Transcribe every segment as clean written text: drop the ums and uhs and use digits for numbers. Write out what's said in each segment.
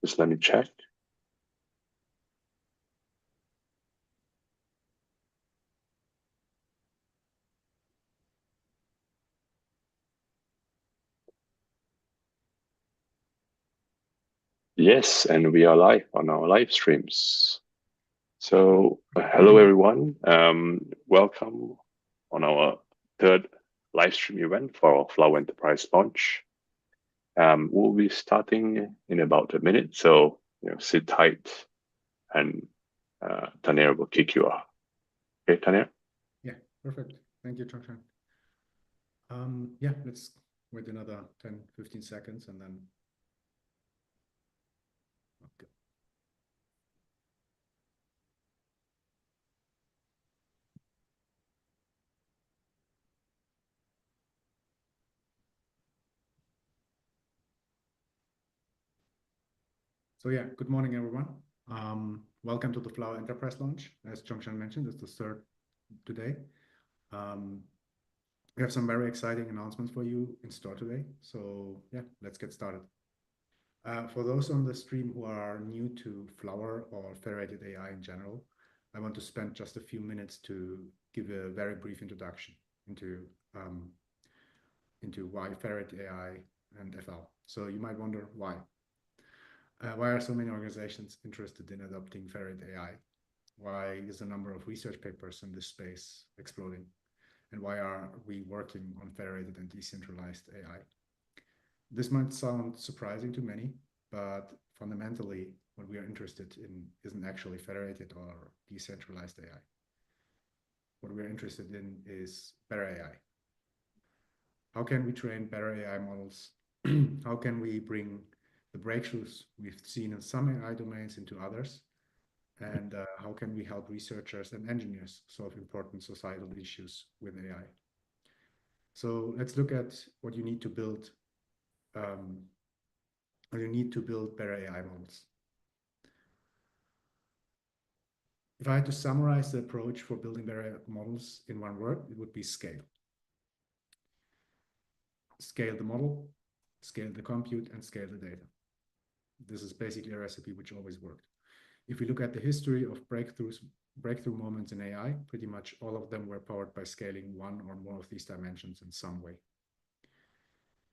Just let me check. Yes, and we are live on our live streams. So, hello everyone. Welcome on our third live stream event for our Flower Enterprise launch. We'll be starting in about a minute, so sit tight, and Tanir will kick you off. Okay, Tanir? Yeah, perfect. Thank you, Chongshan. Yeah, let's wait another 10, 15 seconds and then. Okay. So yeah, good morning, everyone. Welcome to the Flower Enterprise launch. As Chongshan mentioned, it's the third today. We have some very exciting announcements for you in store today. So yeah, let's get started. For those on the stream who are new to Flower or federated AI in general, I want to spend just a few minutes to give a very brief introduction into why federated AI and FL. So you might wonder why. Why are so many organizations interested in adopting federated AI? Why is the number of research papers in this space exploding? And why are we working on federated and decentralized AI? This might sound surprising to many, but fundamentally, what we are interested in isn't actually federated or decentralized AI. What we're interested in is better AI. How can we train better AI models? How can we bring the breakthroughs we've seen in some AI domains into others? And how can we help researchers and engineers solve important societal issues with AI? So let's look at what you need to build better AI models. If I had to summarize the approach for building better models in one word, it would be scale. Scale the model, scale the compute, and scale the data. This is basically a recipe which always worked. If we look at the history of breakthrough moments in AI, pretty much all of them were powered by scaling one or more of these dimensions in some way.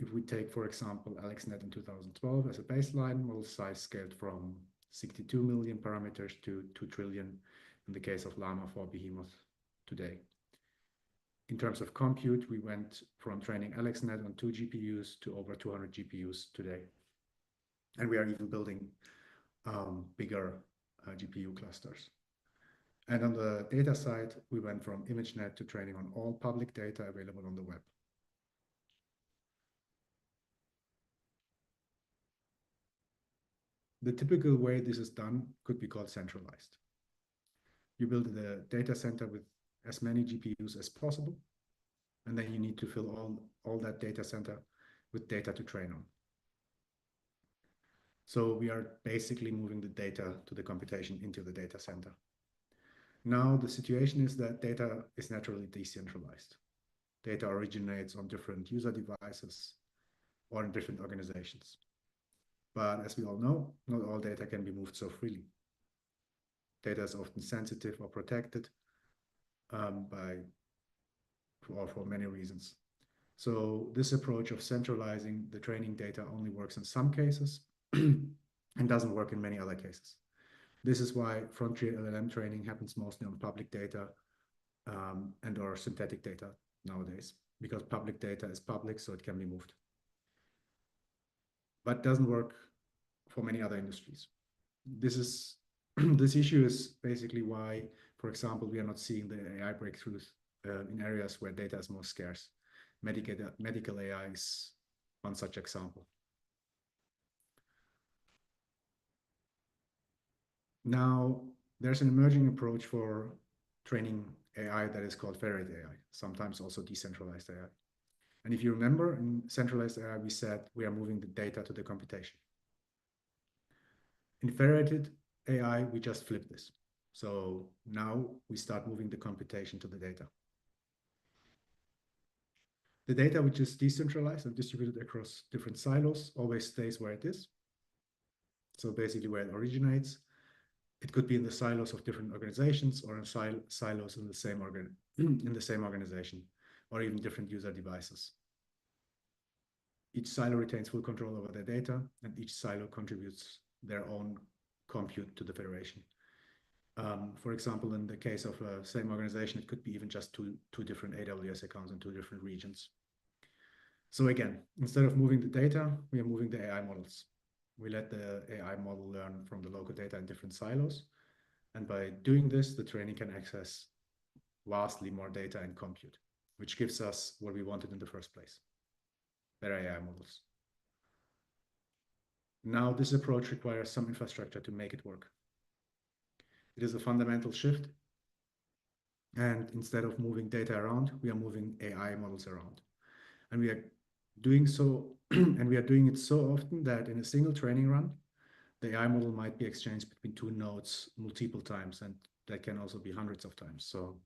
If we take, for example, AlexNet in 2012 as a baseline, model size scaled from 62 million parameters to 2 trillion in the case of Llama 4 Behemoth today. In terms of compute, we went from training AlexNet on 2 GPUs to over 200 GPUs today. And we are even building bigger GPU clusters. And on the data side, we went from ImageNet to training on all public data available on the web. The typical way this is done could be called centralized. You build a data center with as many GPUs as possible, and then you need to fill all that data center with data to train on. So we are basically moving the data to the computation into the data center. Now the situation is that data is naturally decentralized. Data originates on different user devices or in different organizations. But as we all know, not all data can be moved so freely. Data is often sensitive or protected for many reasons. So this approach of centralizing the training data only works in some cases and doesn't work in many other cases. This is why frontier LLM training happens mostly on public data and or synthetic data nowadays, because public data is public, so it can be moved. But doesn't work for many other industries. This issue is basically why, for example, we are not seeing the AI breakthroughs in areas where data is more scarce. Medical AI is one such example. Now, there's an emerging approach for training AI that is called federated AI, sometimes also decentralized AI. And if you remember, in centralized AI, we said we are moving the data to the computation. In federated AI, we just flip this. So now we start moving the computation to the data. The data, which is decentralized and distributed across different silos, always stays where it is. So basically where it originates, it could be in the silos of different organizations or in silos in the same organization, or even different user devices. Each silo retains full control over their data, and each silo contributes their own compute to the federation. For example, in the case of a same organization, it could be even just two different AWS accounts in two different regions. So again, instead of moving the data, we are moving the AI models. We let the AI model learn from the local data in different silos. And by doing this, the training can access vastly more data and compute, which gives us what we wanted in the first place, better AI models. Now, this approach requires some infrastructure to make it work. It is a fundamental shift. And instead of moving data around, we are moving AI models around. And we are doing so, and we are doing it so often that in a single training run, the AI model might be exchanged between two nodes multiple times, and that can also be hundreds of times. So,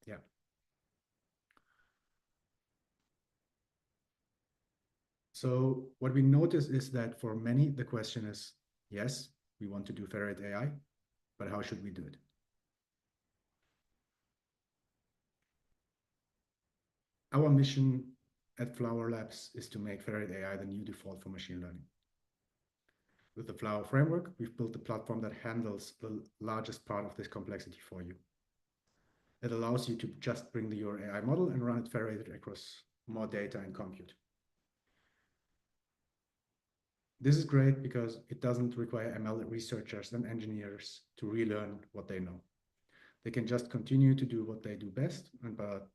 yeah. So what we notice is that for many, the question is, yes, we want to do federated AI, but how should we do it? Our mission at Flower Labs is to make federated AI the new default for machine learning. With the Flower framework, we've built a platform that handles the largest part of this complexity for you. It allows you to just bring your AI model and run it federated across more data and compute. This is great because it doesn't require ML researchers and engineers to relearn what they know. They can just continue to do what they do best, but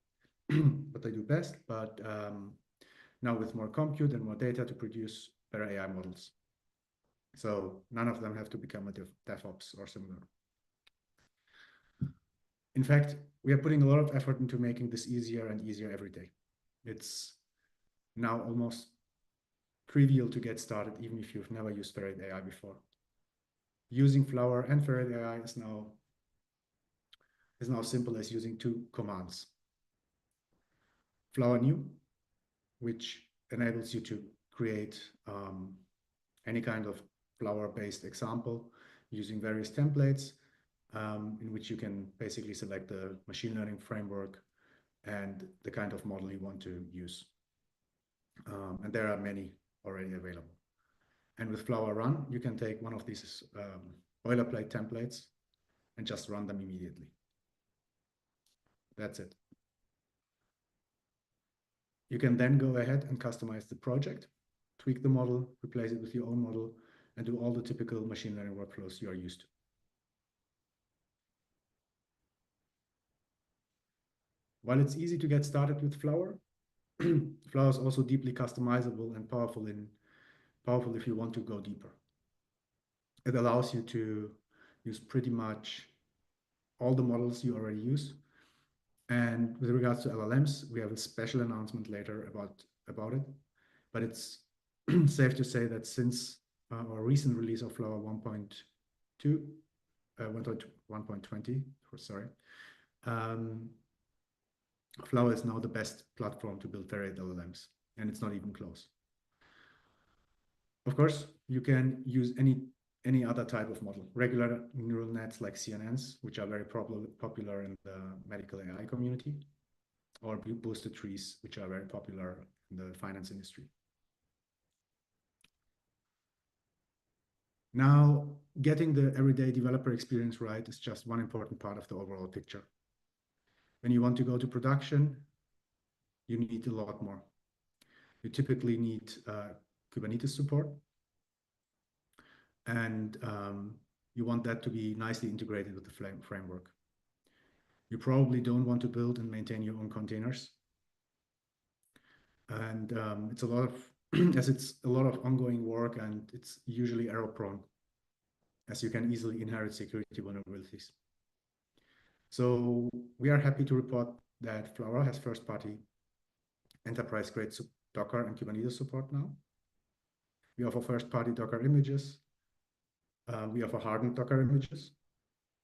now with more compute and more data to produce better AI models. So none of them have to become a DevOps or similar. In fact, we are putting a lot of effort into making this easier and easier every day. It's now almost trivial to get started, even if you've never used federated AI before. Using Flower and federated AI is now simple as using two commands. Flower new, which enables you to create any kind of Flower-based example using various templates, in which you can basically select the machine learning framework and the kind of model you want to use. And there are many already available. And with Flower Run, you can take one of these boilerplate templates and just run them immediately. That's it. You can then go ahead and customize the project, tweak the model, replace it with your own model, and do all the typical machine learning workflows you are used to. While it's easy to get started with Flower, Flower is also deeply customizable and powerful if you want to go deeper. It allows you to use pretty much all the models you already use. And with regards to LLMs, we have a special announcement later about it. But it's safe to say that since our recent release of Flower 1.20, sorry, Flower is now the best platform to build federated LLMs, and it's not even close. Of course, you can use any other type of model, regular neural nets like CNNs, which are very popular in the medical AI community, or boosted trees, which are very popular in the finance industry. Now, getting the everyday developer experience right is just one important part of the overall picture. When you want to go to production, you need a lot more. You typically need Kubernetes support, and you want that to be nicely integrated with the framework. You probably don't want to build and maintain your own containers. And it's a lot of, as it's a lot of ongoing work, and it's usually error prone, as you can easily inherit security vulnerabilities. So we are happy to report that Flower has first-party enterprise-grade Docker and Kubernetes support now. We offer first-party Docker images. We offer hardened Docker images,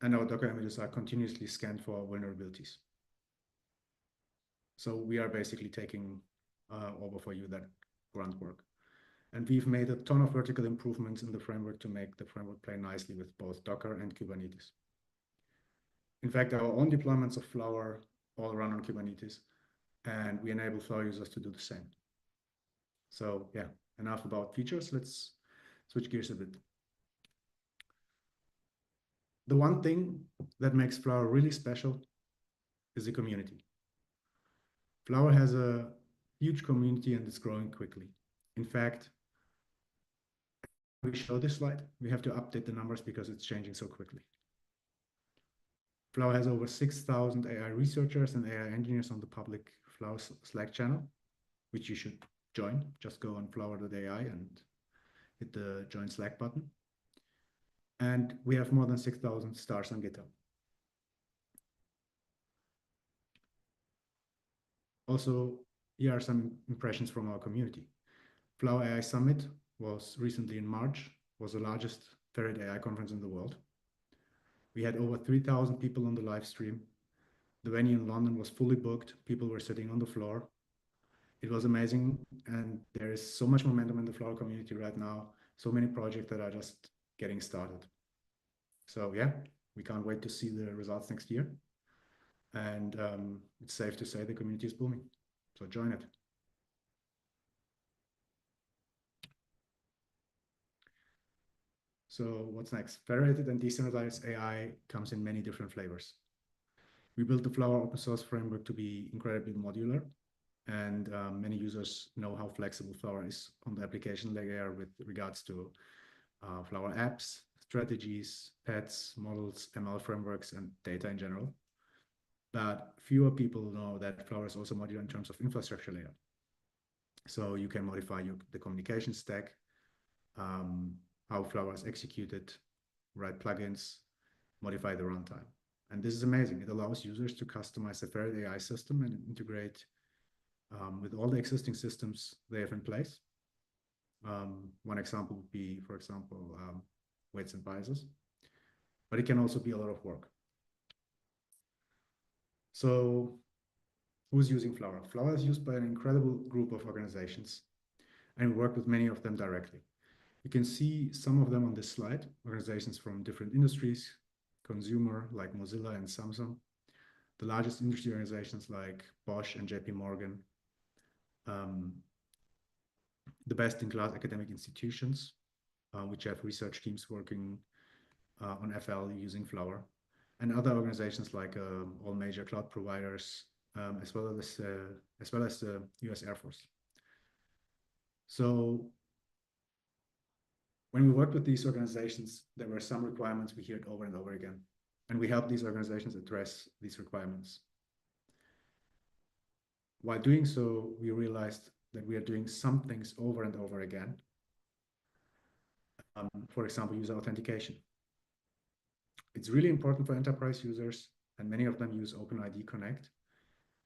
and our Docker images are continuously scanned for vulnerabilities. So we are basically taking over for you that grunt work. And we've made a ton of vertical improvements in the framework to make the framework play nicely with both Docker and Kubernetes. In fact, our own deployments of Flower all run on Kubernetes, and we enable Flower users to do the same. So yeah, enough about features. Let's switch gears a bit. The one thing that makes Flower really special is the community. Flower has a huge community and it's growing quickly. In fact, we show this slide, we have to update the numbers because it's changing so quickly. Flower has over 6,000 AI researchers and AI engineers on the public Flower Slack channel, which you should join. Just go on flower.ai and hit the join Slack button. And we have more than 6,000 stars on GitHub. Also, here are some impressions from our community. Flower AI Summit was recently in March, was the largest Ferret AI conference in the world. We had over 3,000 people on the live stream. The venue in London was fully booked. People were sitting on the floor. It was amazing. And there is so much momentum in the Flower community right now. So many projects that are just getting started. So yeah, we can't wait to see the results next year. And it's safe to say the community is booming. So join it. So what's next? Federated and decentralized AI comes in many different flavors. We built the Flower open source framework to be incredibly modular, and many users know how flexible Flower is on the application layer with regards to Flower apps, strategies, pets, models, ML frameworks, and data in general. But fewer people know that Flower is also modular in terms of infrastructure layer. So you can modify the communication stack, how Flower is executed, write plugins, modify the runtime. And this is amazing. It allows users to customize the Ferret AI system and integrate with all the existing systems they have in place. One example would be, for example, weights and biases. But it can also be a lot of work. So who's using Flower? Flower is used by an incredible group of organizations, and we work with many of them directly. You can see some of them on this slide, organizations from different industries, consumer like Mozilla and Samsung, the largest industry organizations like Bosch and JP Morgan, the best-in-class academic institutions, which have research teams working on FL using Flower, and other organizations like all major cloud providers, as well as the US Air Force. So when we worked with these organizations, there were some requirements we heard over and over again, and we helped these organizations address these requirements. While doing so, we realized that we are doing some things over and over again. For example, user authentication. It's really important for enterprise users, and many of them use OpenID Connect,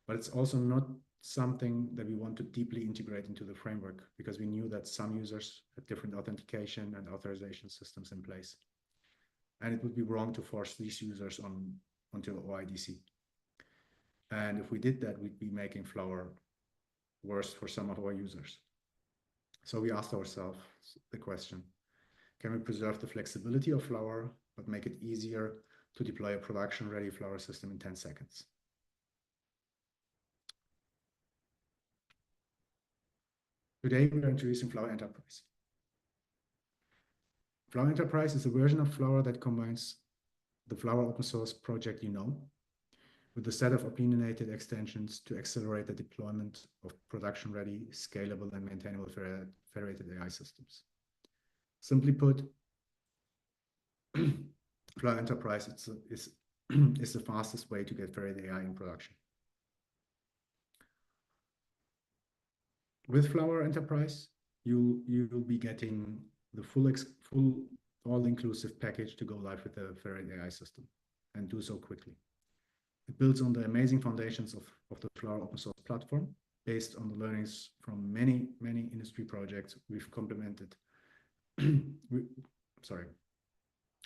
but it's also not something that we want to deeply integrate into the framework because we knew that some users had different authentication and authorization systems in place. And it would be wrong to force these users onto OIDC. And if we did that, we'd be making Flower worse for some of our users. So we asked ourselves the question, can we preserve the flexibility of Flower, but make it easier to deploy a production-ready Flower system in 10 seconds? Today, we are introducing Flower Enterprise. Flower Enterprise is a version of Flower that combines the Flower open source project with a set of opinionated extensions to accelerate the deployment of production-ready, scalable, and maintainable federated AI systems. Simply put, Flower Enterprise is the fastest way to get federated AI in production. With Flower Enterprise, you will be getting the full all-inclusive package to go live with the federated AI system and do so quickly. It builds on the amazing foundations of the Flower open source platform based on the learnings from many, many industry projects. We've complemented,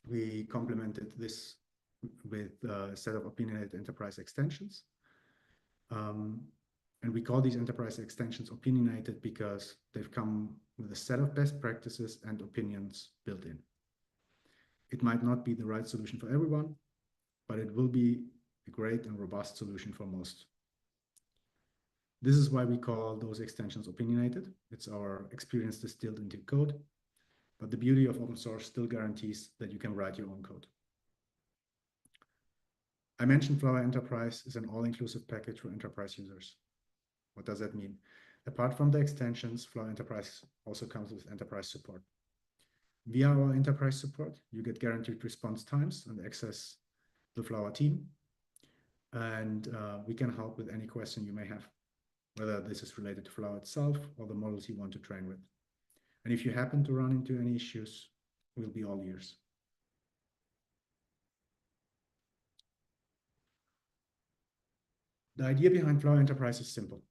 we complemented this with a set of opinionated enterprise extensions. And we call these enterprise extensions opinionated because they've come with a set of best practices and opinions built in. It might not be the right solution for everyone, but it will be a great and robust solution for most. This is why we call those extensions opinionated. It's our experience distilled into code, but the beauty of open source still guarantees that you can write your own code. I mentioned Flower Enterprise is an all-inclusive package for enterprise users. What does that mean? Apart from the extensions, Flower Enterprise also comes with enterprise support. Via our enterprise support, you get guaranteed response times and access to the Flower team. And we can help with any question you may have, whether this is related to Flower itself or the models you want to train with. And if you happen to run into any issues, we'll be all ears. The idea behind Flower Enterprise is simple.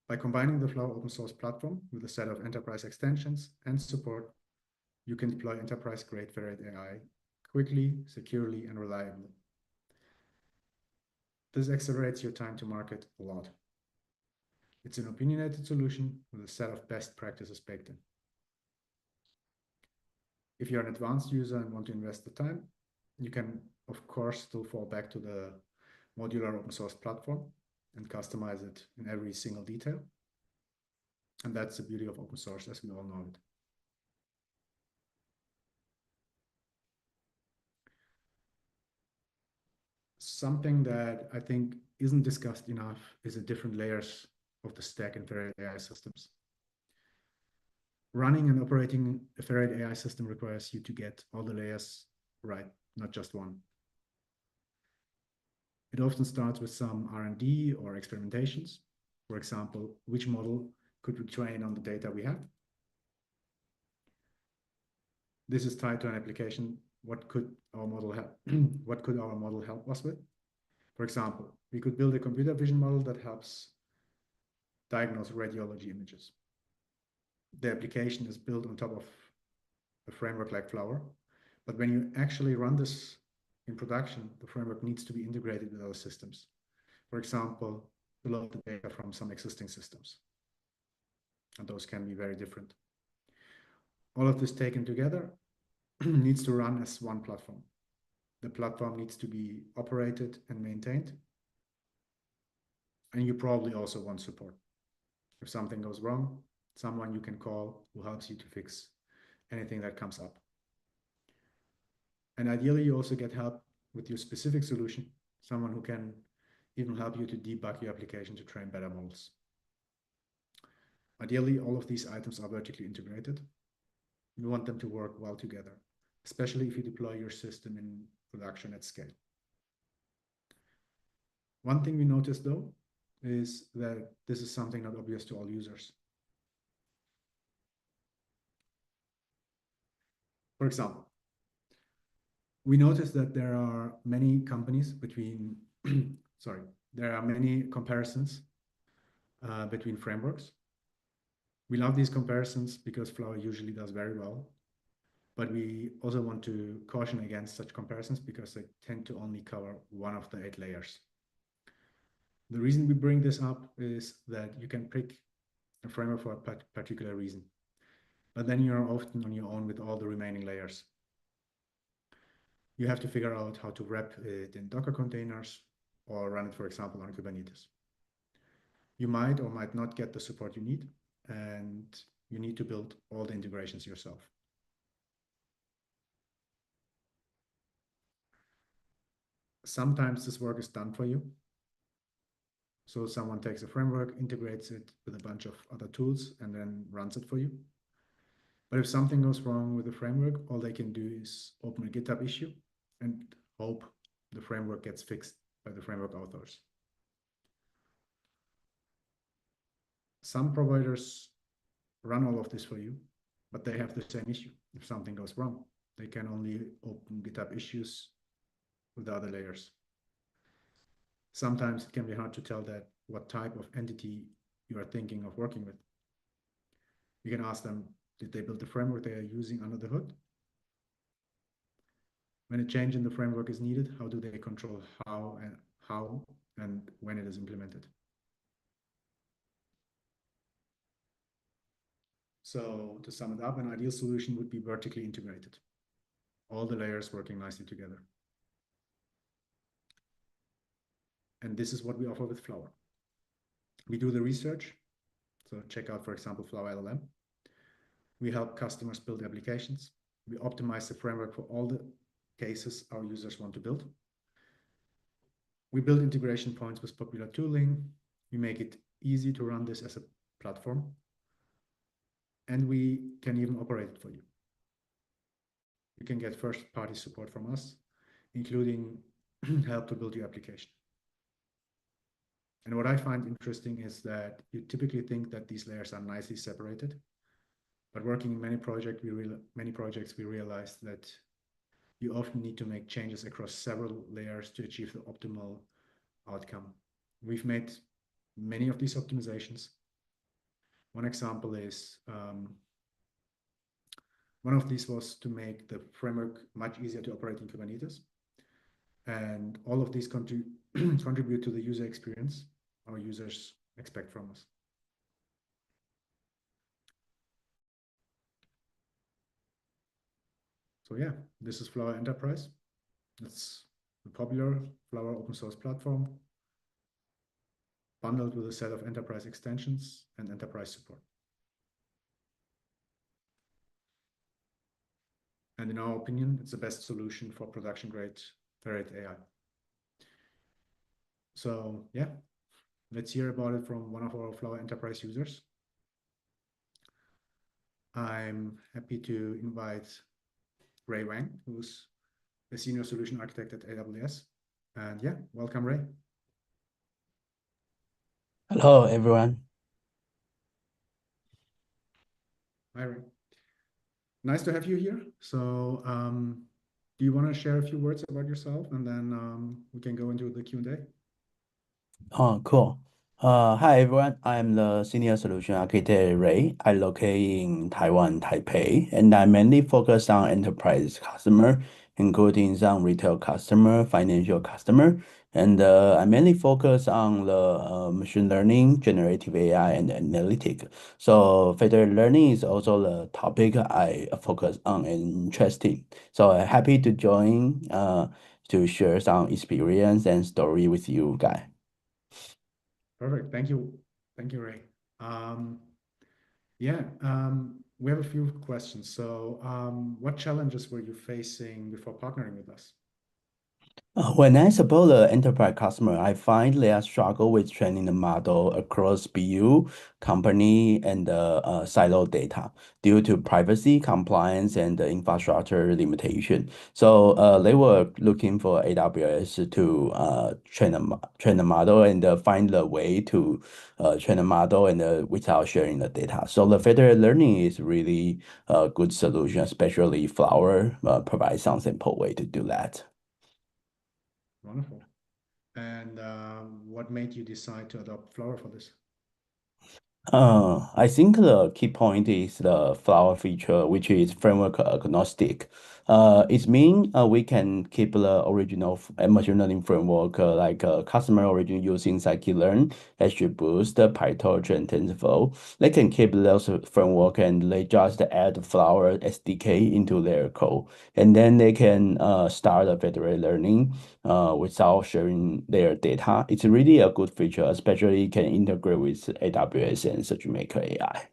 By combining the Flower open source platform with a set of enterprise extensions and support, you can deploy enterprise-grade Federate AI quickly, securely, and reliably. This accelerates your time to market a lot. It's an opinionated solution with a set of best practices baked in. If you're an advanced user and want to invest the time, you can, of course, still fall back to the modular open source platform and customize it in every single detail. And that's the beauty of open source as we all know it. Something that I think isn't discussed enough is the different layers of the stack in Federate AI systems. Running and operating a Federate AI system requires you to get all the layers right, not just one. It often starts with some R&D or experimentations. For example, which model could we train on the data we have? This is tied to an application. What could our model help? What could our model help us with? For example, we could build a computer vision model that helps diagnose radiology images. The application is built on top of a framework like Flower, but when you actually run this in production, the framework needs to be integrated with other systems. For example, to load the data from some existing systems. And those can be very different. All of this taken together needs to run as one platform. The platform needs to be operated and maintained. And you probably also want support. If something goes wrong, someone you can call who helps you to fix anything that comes up. And ideally, you also get help with your specific solution, someone who can even help you to debug your application to train better models. Ideally, all of these items are vertically integrated. You want them to work well together, especially if you deploy your system in production at scale. One thing we noticed, though, is that this is something not obvious to all users. For example, we noticed that there are many companies between, there are many comparisons between frameworks. We love these comparisons because Flower usually does very well, but we also want to caution against such comparisons because they tend to only cover one of the 8 layers. The reason we bring this up is that you can pick a framework for a particular reason, but then you're often on your own with all the remaining layers. You have to figure out how to wrap it in Docker containers or run it, for example, on Kubernetes. You might or might not get the support you need, and you need to build all the integrations yourself. Sometimes this work is done for you. So someone takes a framework, integrates it with a bunch of other tools, and then runs it for you. But if something goes wrong with the framework, all they can do is open a GitHub issue and hope the framework gets fixed by the framework authors. Some providers run all of this for you, but they have the same issue. If something goes wrong, they can only open GitHub issues with the other layers. Sometimes it can be hard to tell that what type of entity you are thinking of working with. You can ask them, did they build the framework they are using under the hood? When a change in the framework is needed, how do they control how and when it is implemented? So to sum it up, an ideal solution would be vertically integrated, all the layers working nicely together. And this is what we offer with Flower. We do the research. So check out, for example, Flower LLM. We help customers build applications. We optimize the framework for all the cases our users want to build. We build integration points with popular tooling. We make it easy to run this as a platform. And we can even operate it for you. You can get first-party support from us, including help to build your application. And what I find interesting is that you typically think that these layers are nicely separated, but working in many projects, we realized that you often need to make changes across several layers to achieve the optimal outcome. We've made many of these optimizations. One example is one of these was to make the framework much easier to operate in Kubernetes. And all of these contribute to the user experience our users expect from us. So yeah, this is Flower Enterprise. It's a popular Flower open source platform bundled with a set of enterprise extensions and enterprise support. And in our opinion, it's the best solution for production-grade Faraday AI. So yeah, let's hear about it from one of our Flower Enterprise users. I'm happy to invite Ray Wang, who's a senior solution architect at AWS. And yeah, welcome, Ray. Hello, everyone. Hi, Ray. Nice to have you here. So do you want to share a few words about yourself, and then we can go into the Q&A? Oh, cool. Hi, everyone. I'm the Senior Solution Architect Ray. I locate in Taiwan, Taipei, and I mainly focus on enterprise customer, including some retail customer, financial customer, and I mainly focus on the machine learning, generative AI, and analytic. So further learning is also the topic I focus on and interested. So I'm happy to join to share some experience and story with you guys. Perfect. Thank you. Thank you, Ray. Yeah, we have a few questions. So what challenges were you facing before partnering with us? When I support the enterprise customer, I find they are struggle with training the model across BU, company, and silo data due to privacy, compliance, and the infrastructure limitation. So they were looking for AWS to train the model and find the way to train the model and without sharing the data. So the federated learning is really a good solution, especially Flower provides some simple way to do that. Wonderful. And what made you decide to adopt Flower for this? I think the key point is the Flower feature, which is framework agnostic. It means we can keep the original machine learning framework like customer origin using scikit-learn, XGBoost, PyTorch, and TensorFlow. They can keep those framework and they just add Flower SDK into their code, and then they can start the federated learning without sharing their data. It's really a good feature, especially can integrate with AWS and SageMaker AI.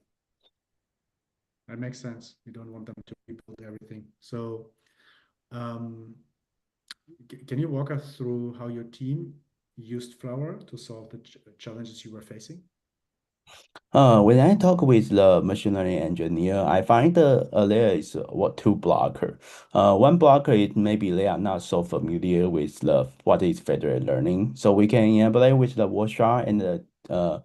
That makes sense. You don't want them to rebuild everything. So can you walk us through how your team used Flower to solve the challenges you were facing? When I talk with the machine learning engineer, I find there is two blocker. One blocker is maybe they are not so familiar with what is federated learning. So we can enable it with the workshop and uh,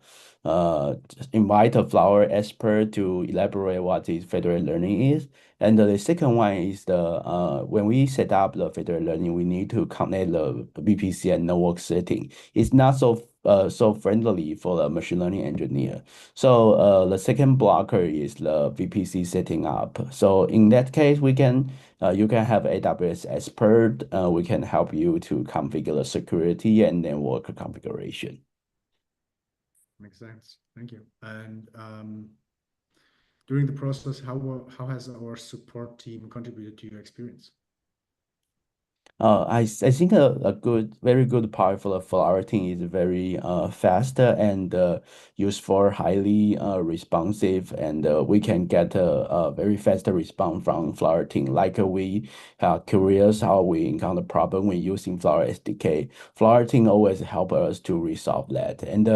uh, invite a Flower expert to elaborate what is federated learning is. And the second one is when we set up the federated learning, we need to connect the VPC and network setting. It's not so friendly for the machine learning engineer. So the second blocker is the VPC setting up. So in that case, you can have AWS expert. We can help you to configure the security and network configuration. Makes sense. Thank you. And During the process, how has our support team contributed to your experience? I think a good, very good part for the Flower team is very fast and useful, highly responsive, and we can get a very fast response from Flower team. Like we are curious how we encounter problem when using Flower SDK. Flower team always help us to resolve that. And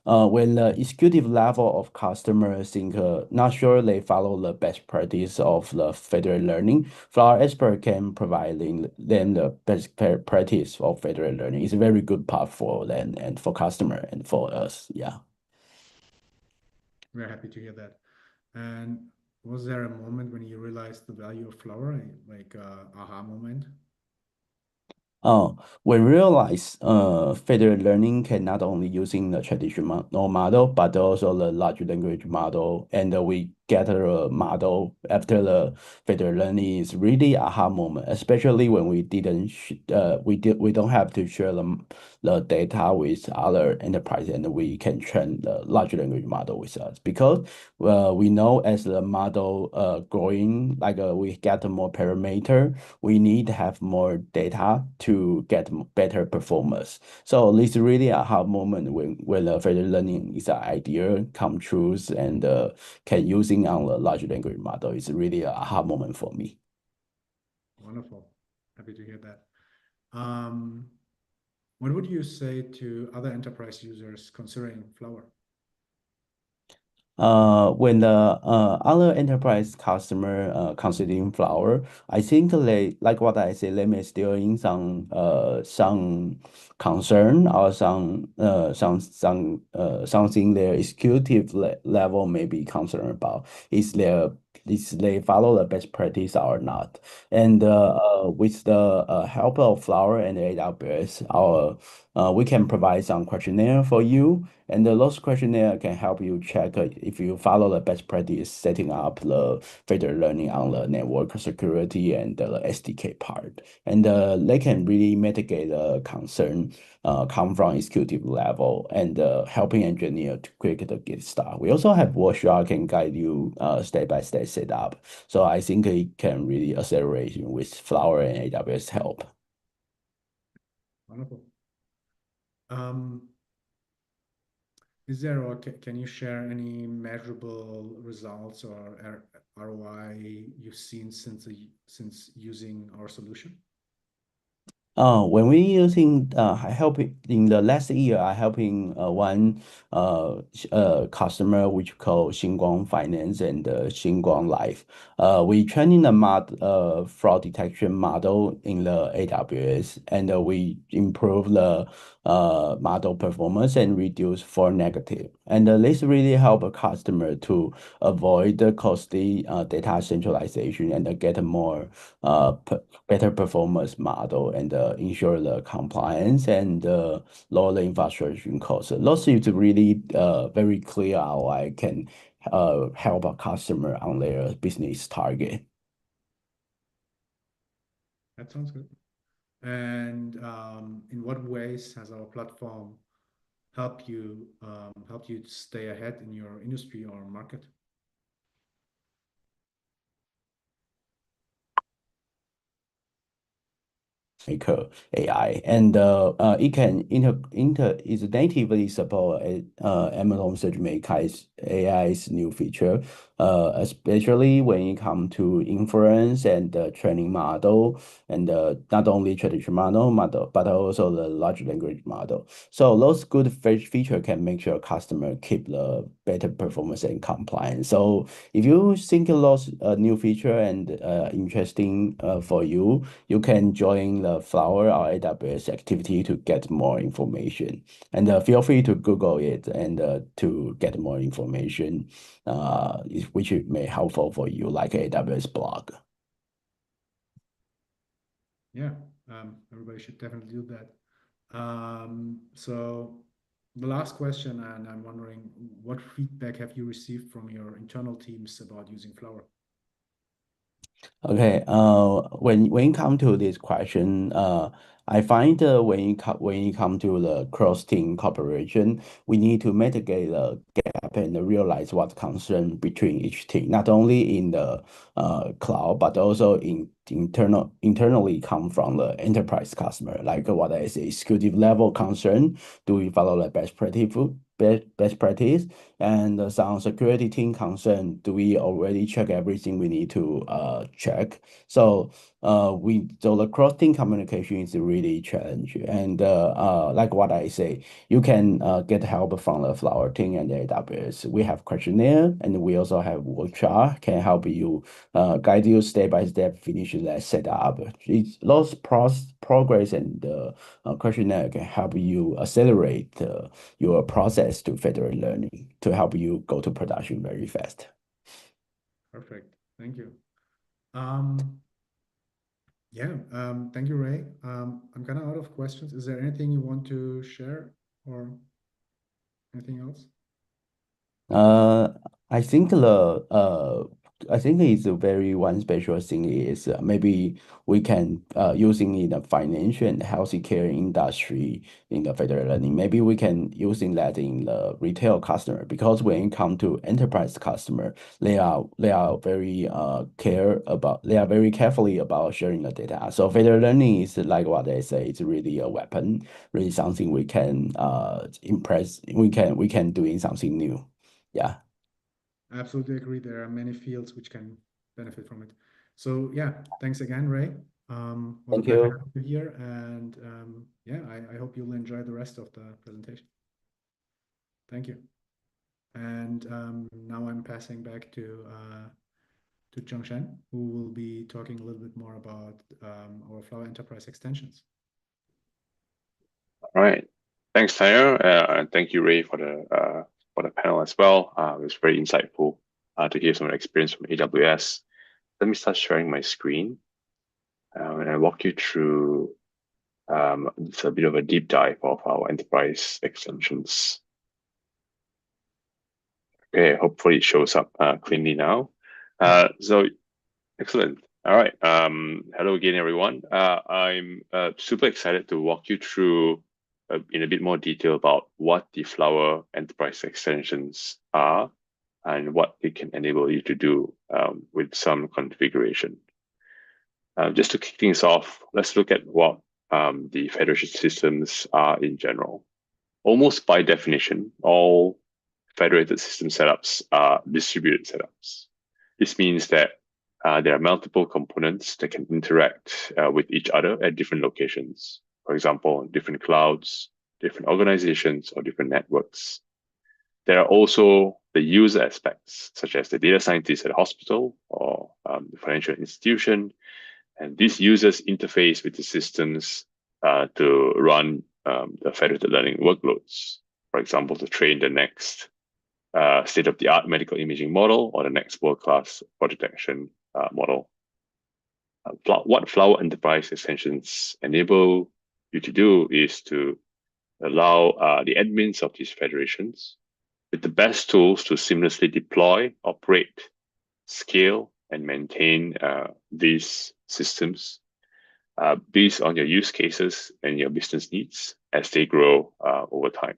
when the executive level of customers think not sure they follow the best practice of the federal learning, Flower expert can provide them the best practice of federal learning. It's a very good part for them and for customer and for us. Yeah. We're happy to hear that. And was there a moment when you realized the value of Flower, like aha moment? We realize federated learning can not only using the traditional model, but also the large language model, and we get a model after the federated learning is really aha moment, especially when we didn't we don't have to share the data with other enterprise, and we can train the large language model with us because we know as the model growing, like we get more parameter, we need to have more data to get better performance. So this is really a hard moment when the federated learning is an idea come true and can using on the large language model is really a hard moment for me. Wonderful. Happy to hear that. What would you say to other enterprise users considering Flower? When the other enterprise customer considering Flower, I think they like what I say, they may still in some concern or something their executive level may be concerned about is they follow the best practice or not. And with the help of Flower and AWS, we can provide some questionnaire for you, and those questionnaire can help you check if you follow the best practice setting up the federated learning on the network security and the SDK part. And they can really mitigate the concern come from executive level and helping engineer to quickly get started. We also have workshop can guide you step by step setup. So I think it can really accelerate with Flower and AWS help. Wonderful. Is there, or can you share any measurable results or ROI you've seen since using our solution? When we using I help in the last year, I helping one customer which called Xinguang Finance and Xinguang Life. We training the fraud detection model in the AWS, and we improve the model performance and reduce false negative. And this really help a customer to avoid the costly data centralization and get a more better performance model and ensure the compliance and lower the infrastructure cost. Those is really very clear how I can help a customer on their business target. That sounds good. And in what ways has our platform helped you stay ahead in your industry or market? Maker AI, and it can is natively support Amazon SageMaker AI's new feature, especially when it comes to inference and training model, and not only traditional model but also the large language model. So those good feature can make sure customer keep the better performance and compliance. So if you think those new feature and interesting for you, you can join the Flower or AWS activity to get more information. And feel free to Google it and to get more information, which may helpful for you, like AWS blog. Yeah, everybody should definitely do that. So the last question, and I'm wondering, what feedback have you received from your internal teams about using Flower? Okay, when it come to this question, I find when it come to the cross-team cooperation, we need to mitigate the gap and realize what concern between each team, not only in the cloud, but also internally come from the enterprise customer. Like what I say, executive level concern, do we follow the best practice? And some security team concern, do we already check everything we need to check? So the cross-team communication is really challenging. And like what I say, you can get help from the Flower team and the AWS. We have questionnaire and we also have workshop can help you guide you step by step finish that setup. Those progress and questionnaire can help you accelerate your process to federal learning to help you go to production very fast. Perfect. Thank you. Thank you, Ray. I'm kind of out of questions. Is there anything you want to share or anything else? Uh, I think I think it's a very one special thing is maybe we can using in the financial and healthcare industry in the federal learning. Maybe we can using that in the retail customer because when it come to enterprise customer, they are very they are very carefully about sharing the data. So federal learning is like what they say, it's really a weapon, really something we can impress. We can doing something new. Yeah. I absolutely agree. There are many fields which can benefit from it. So yeah, thanks again, Ray. Was a Thank pleasure you. having you here, and I hope you'll enjoy the rest of the presentation. Thank you. And now I'm passing back to Zhongshan, who will be talking a little bit more about our Flower Enterprise extensions. All right. Thanks, Tyler. And thank you, Ray, for the panel as well. It was very insightful to hear some experience from AWS. Let me start sharing my screen and I walk you through it's a bit of a deep dive of our enterprise extensions. Okay, hopefully it shows up cleanly now. So excellent. All right. Hello again, everyone. I'm super excited to walk you through in a bit more detail about what the Flower Enterprise extensions are and what it can enable you to do with some configuration. Just to kick things off, let's look at what the federation systems are in general. Almost by definition, all federated system setups are distributed setups. This means that there are multiple components that can interact with each other at different locations. For example, different clouds, different organizations, or different networks. There are also the user aspects, such as the data scientist at a hospital or the financial institution. And these users interface with the systems to run the federated learning workloads. For example, to train the next state-of-the-art medical imaging model or the next world-class fraud detection model. What Flower Enterprise extensions enable you to do is to allow the admins of these federations with the best tools to seamlessly deploy, operate, scale, and maintain these systems based on your use cases and your business needs as they grow over time.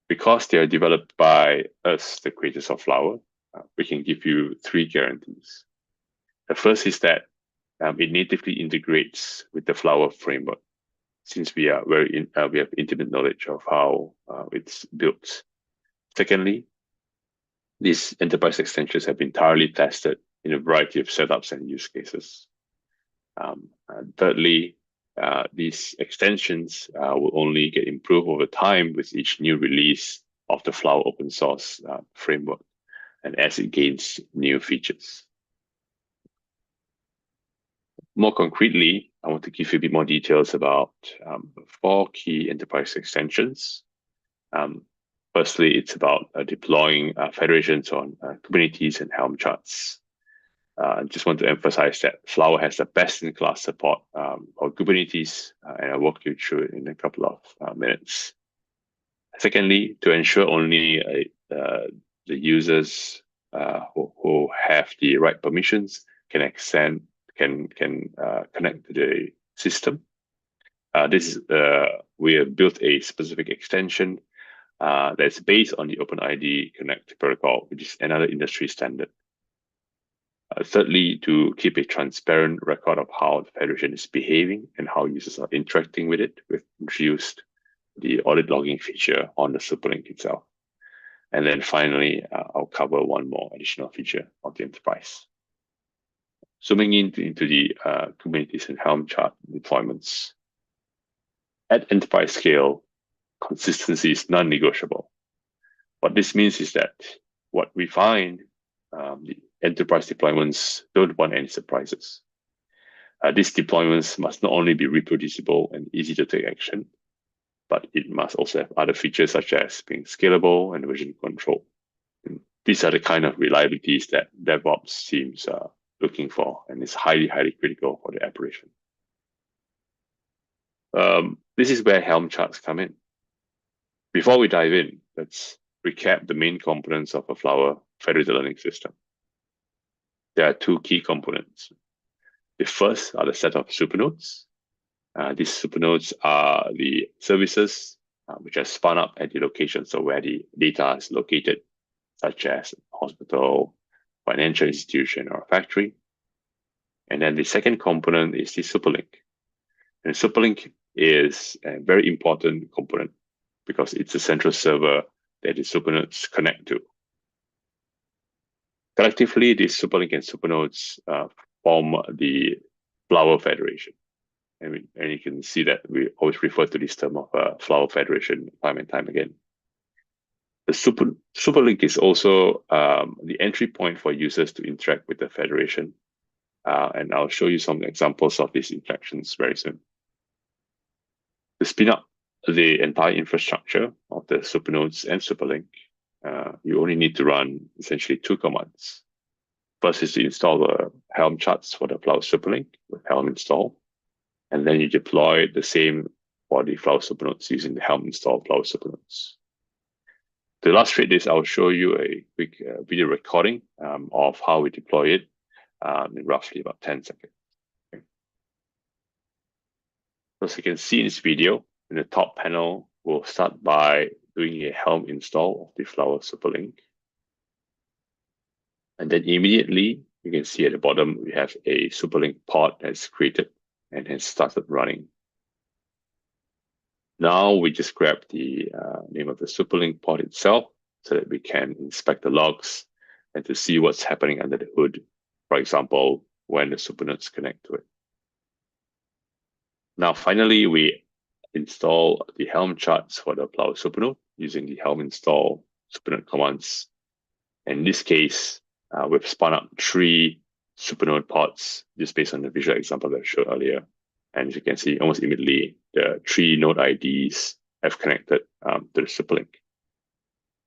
Because they are developed by us, the creators of Flower, we can give you 3 guarantees. The first is that it natively integrates with the Flower framework, since we have intimate knowledge of how it's built. Secondly, these enterprise extensions have been thoroughly tested in a variety of setups and use cases. Thirdly, these extensions will only get improved over time with each new release of the Flower open source framework and as it gains new features. More concretely, I want to give you a bit more details about 4 key enterprise extensions. Firstly, it's about deploying federations on Kubernetes and Helm charts. I just want to emphasize that Flower has the best-in-class support for Kubernetes, and I'll walk you through it in a couple of minutes. Secondly, to ensure only the users who have the right permissions can connect to the system, We have built a specific extension that's based on the OpenID Connect protocol, which is another industry standard. Thirdly, to keep a transparent record of how the federation is behaving and how users are interacting with it, we've introduced the audit logging feature on the Superlink itself. And then finally, I'll cover one more additional feature of the enterprise. Zooming into the Kubernetes and Helm chart deployments. At enterprise scale, consistency is non-negotiable. What this means is that what we find, the enterprise deployments don't want any surprises. These deployments must not only be reproducible and easy to take action, but it must also have other features such as being scalable and version control. And these are the kind of reliabilities that DevOps teams are looking for, and it's highly, highly critical for the operation. This is where Helm charts come in. Before we dive in, let's recap the main components of a Flower federated learning system. There are two key components. The first are the set of supernodes. These supernodes are the services which are spun up at the locations of where the data is located, such as a hospital, financial institution, or a factory. And then the second component is the Superlink. And Superlink is a very important component because it's a central server that the supernodes connect to. Collectively, these Superlink and supernodes form the Flower Federation. And you can see that we always refer to this term of Flower Federation time and time again. The Superlink is also the entry point for users to interact with the Federation. And I'll show you some examples of these interactions very soon. To spin up the entire infrastructure of the supernodes and Superlink, you only need to run essentially two commands. First is to install the Helm charts for the Flower Superlink with Helm install. And then you deploy the same for the Flower Supernodes using the Helm install Flower Supernodes. To illustrate this, I'll show you a quick video recording of how we deploy it in roughly about 10 seconds. Okay. As you can see in this video, in the top panel, we'll start by doing a Helm install of the Flower Superlink. And then immediately, you can see at the bottom, we have a Superlink pod that's created and has started running. Now we just grab the name of the Superlink pod itself so that we can inspect the logs and to see what's happening under the hood. For example, when the supernodes connect to it. Now, finally, we install the Helm charts for the Flower Supernode using the Helm install supernode commands. In this case, we've spun up 3 supernode pods just based on the visual example that I showed earlier. And as you can see, almost immediately, the 3 node IDs have connected to the Superlink.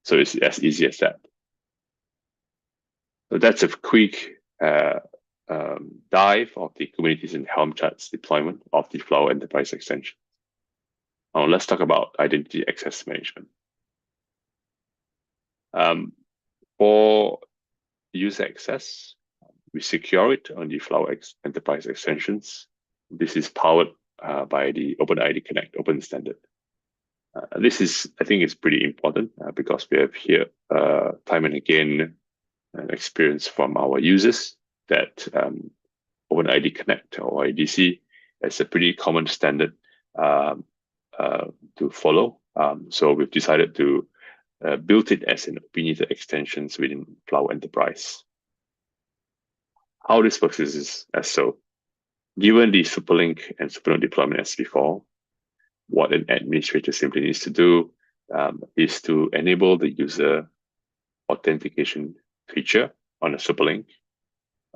So it's as easy as that. So that's a quick dive of the Kubernetes and Helm charts deployment of the Flower Enterprise extension. Now let's talk about identity access management. For user access, we secure it on the Flower Enterprise extensions. This is powered by the OpenID Connect open standard. This is, I think, is pretty important because we have here time and again experience from our users that OpenID Connect or IDC is a pretty common standard to follow. So we've decided to build it as an opinionated extensions within Flower Enterprise. How this works is as so. Given the Superlink and Supernode deployment as before, what an administrator simply needs to do is to enable the user authentication feature on a Superlink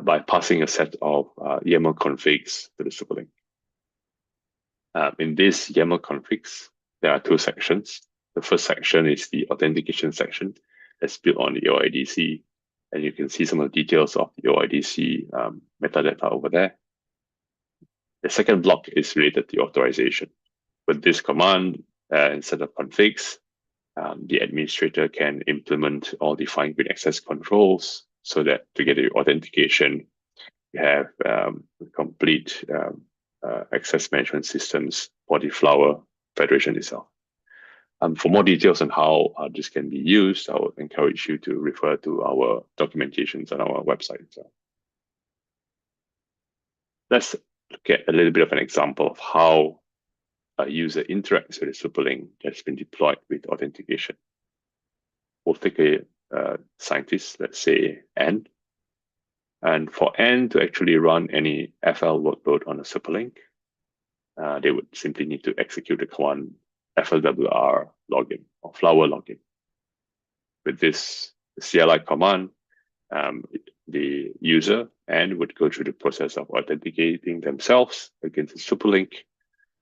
by passing a set of YAML configs to the Superlink. In this YAML configs, there are 2 sections. The first section is the authentication section that's built on the OIDC, and you can see some of the details of the OIDC metadata over there. The second block is related to authorization. With this command, instead of configs, the administrator can implement all the fine-grained access controls so that to get the authentication, you have complete access management systems for the Flower Federation itself. For more details on how this can be used, I would encourage you to refer to our documentations on our website. So let's look at a little bit of an example of how a user interacts with a superlink that's been deployed with authentication. We'll take a scientist, let's say N, and for N to actually run any FL workload on a superlink, they would simply need to execute the command flwr login or Flower login. With this CLI command, the user N would go through the process of authenticating themselves against the superlink.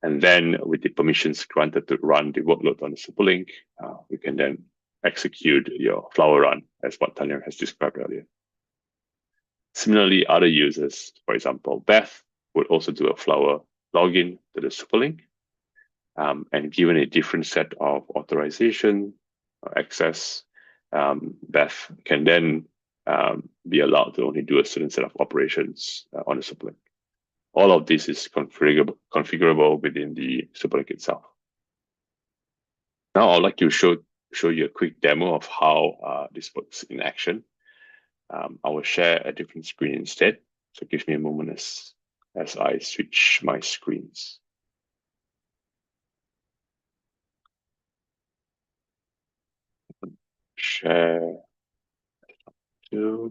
And then with the permissions granted to run the workload on the superlink, you can then execute your Flower run as what Tanya has described earlier. Similarly, other users, for example, Beth, would also do a Flower login to the superlink. And given a different set of authorization or access, Beth can then be allowed to only do a certain set of operations on the superlink. All of this is configurable within the superlink itself. Now, I'd like to show you a quick demo of how this works in action. I will share a different screen instead. So give me a moment as I switch my screens. Share. Okay.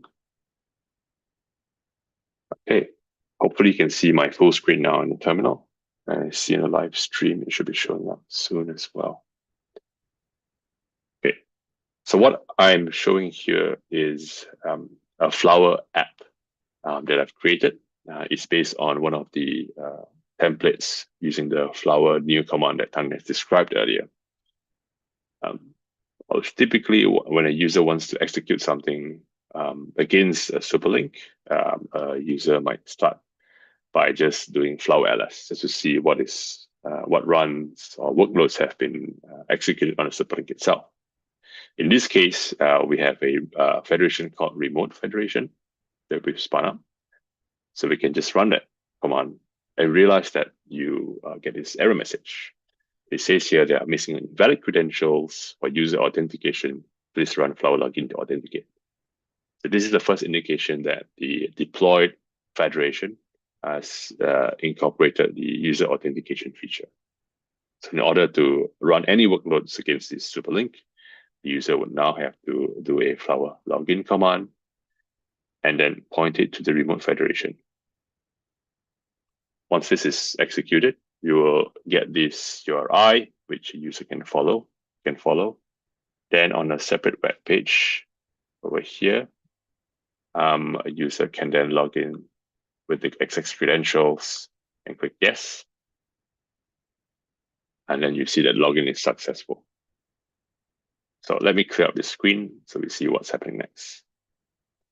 Hopefully you can see my full screen now in the terminal. And I see in a live stream, it should be showing up soon as well. Okay. So what I'm showing here is a Flower app that I've created. It's based on one of the templates using the Flower new command that Tang has described earlier. Typically, when a user wants to execute something against a superlink, a user might start by just doing Flower ls, just to see what runs or workloads have been executed on a superlink itself. In this case, we have a federation called Remote Federation that we've spun up. So we can just run that command and realize that you get this error message. It says here there are missing valid credentials for user authentication. Please run Flower login to authenticate. So this is the first indication that the deployed federation has incorporated the user authentication feature. So in order to run any workloads against this superlink, the user would now have to do a Flower login command and then point it to the remote federation. Once this is executed, you will get this URI, which a user can follow. Then on a separate web page over here, a user can then log in with the XX credentials and click yes. And then you see that login is successful. So let me clear up the screen so we see what's happening next.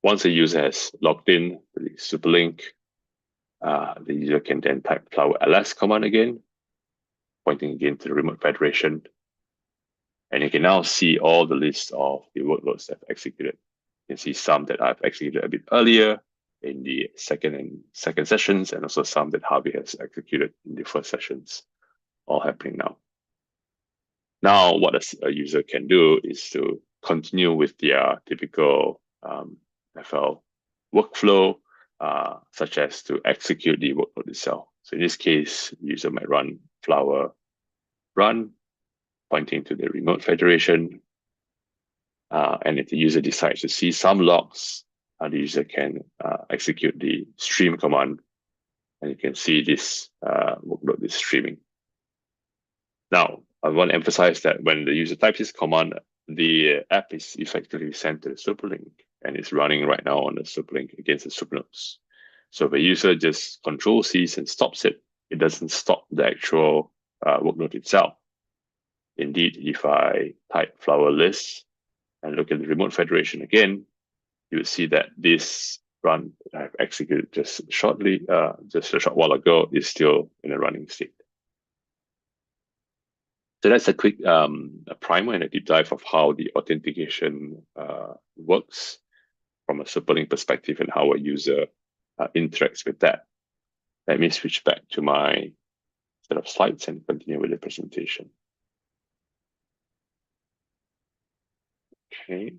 Once a user has logged in to the superlink, the user can then type Flower ls command again, pointing again to the remote federation. And you can now see all the list of the workloads that I've executed. You can see some that I've executed a bit earlier in the second sessions, and also some that Harvey has executed in the first sessions, all happening now. Now, what a user can do is to continue with their typical FL workflow, such as to execute the workload itself. So in this case, the user might run Flower run, pointing to the remote federation. And if the user decides to see some logs, the user can execute the stream command, and you can see this workload is streaming. Now, I want to emphasize that when the user types this command, the app is effectively sent to the superlink, and it's running right now on the superlink against the supernodes. So if a user just Control-C and stops it, it doesn't stop the actual workload itself. Indeed, if I type Flower list and look at the remote federation again, you will see that this run that I've executed just a short while ago is still in a running state. So that's a quick a primer and a deep dive of how the authentication works from a superlink perspective and how a user interacts with that. let me switch back to my set of slides and continue with the presentation. Okay,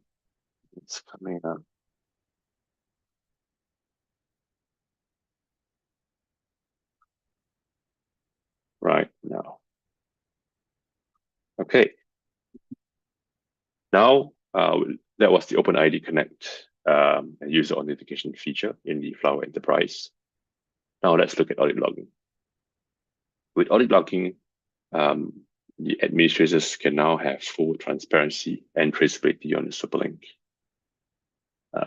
it's coming up. Right now. Okay. Now, that was the OpenID Connect user authentication feature in the Flower Enterprise. Now let's look at audit logging. With audit logging, the administrators can now have full transparency and traceability on the superlink.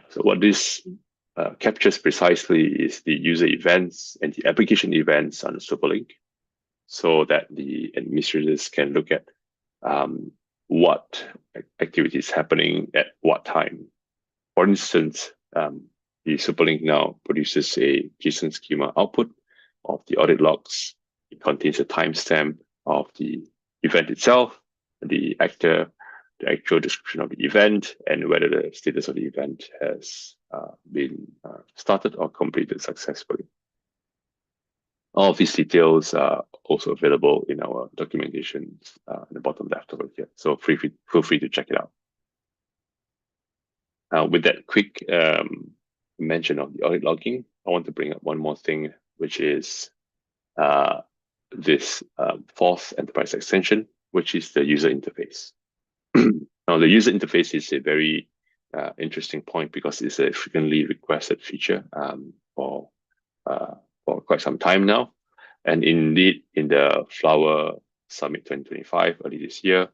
So what this captures precisely is the user events and the application events on the superlink, so that the administrators can look at what activity is happening at what time. For instance, the superlink now produces a JSON schema output of the audit logs. It contains a timestamp of the event itself, the actor, the actual description of the event, and whether the status of the event has been started or completed successfully. All of these details are also available in our documentation at the bottom left over here. So feel free to check it out. With that quick mention of the audit logging, I want to bring up one more thing, which is this fourth enterprise extension, which is the user interface. Now, the user interface is a very interesting point because it's a frequently requested feature for quite some time now. And indeed, in the Flower Summit 2025, early this year,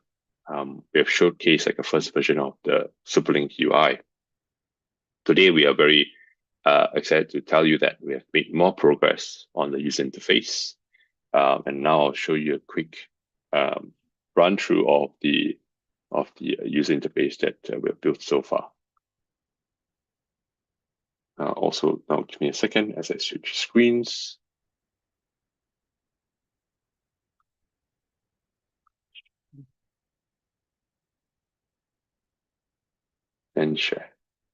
we have showcased like a first version of the Superlink UI. Today, we are very excited to tell you that we have made more progress on the user interface. And now I'll show you a quick run through of the user interface that we have built so far. Also, now give me a second as I switch screens. And share.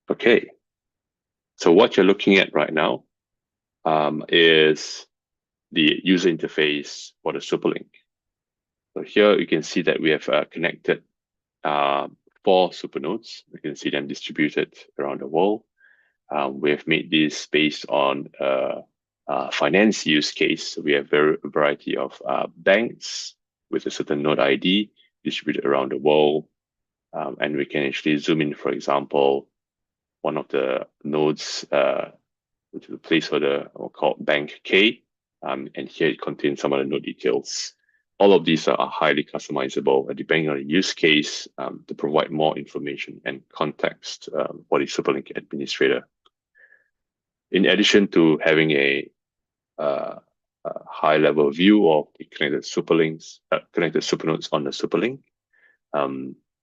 Okay. So what you're looking at right now is the user interface for the Superlink. So here you can see that we have connected 4 supernodes. You can see them distributed around the world. We have made this based on a finance use case. So we have a variety of banks with a certain node ID distributed around the world. And we can actually zoom in, for example, one of the nodes, which is a placeholder called Bank K. And here it contains some of the node details. All of these are highly customizable depending on the use case to provide more information and context for the Superlink administrator. In addition to having a high-level view of the connected superlinks, connected supernodes on the Superlink,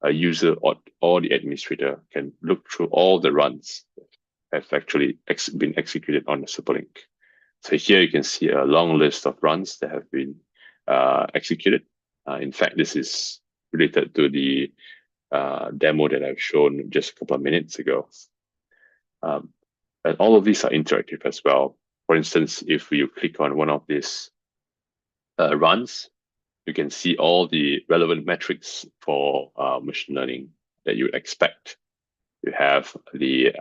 a user or the administrator can look through all the runs that have actually been executed on the Superlink. So here you can see a long list of runs that have been executed. In fact, this is related to the demo that I've shown just a couple of minutes ago. And all of these are interactive as well. For instance, if you click on one of these runs, you can see all the relevant metrics for machine learning that you would expect. You have the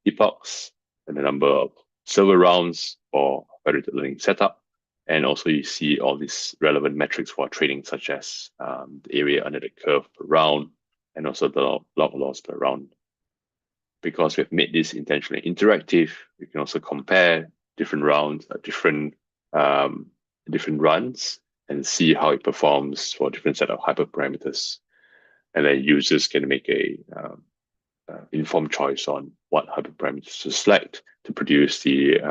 epochs and the number of server rounds for federated learning setup. And also you see all these relevant metrics for training, such as the area under the curve per round, and also the log loss per round. Because we've made this intentionally interactive, you can also compare different rounds, different runs, and see how it performs for different set of hyperparameters. And then users can make a informed choice on what hyperparameters to select to produce the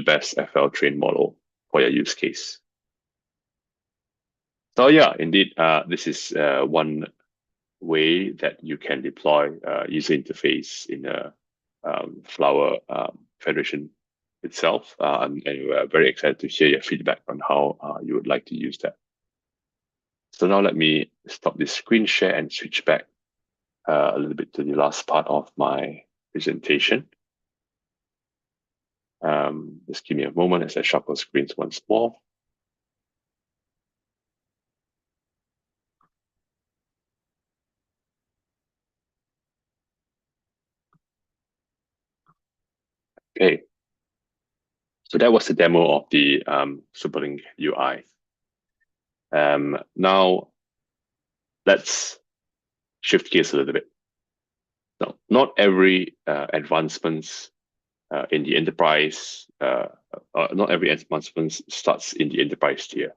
best FL trained model for your use case. So yeah, indeed, this is one way that you can deploy user interface in a Flower Federation itself. And we're very excited to hear your feedback on how you would like to use that. So now let me stop this screen share and switch back a little bit to the last part of my presentation. Just give me a moment as I shuffle screens once more. Okay, so that was the demo of the Superlink UI. Now let's shift gears a little bit. Now, not every advancements in the enterprise, not every advancement starts in the enterprise tier.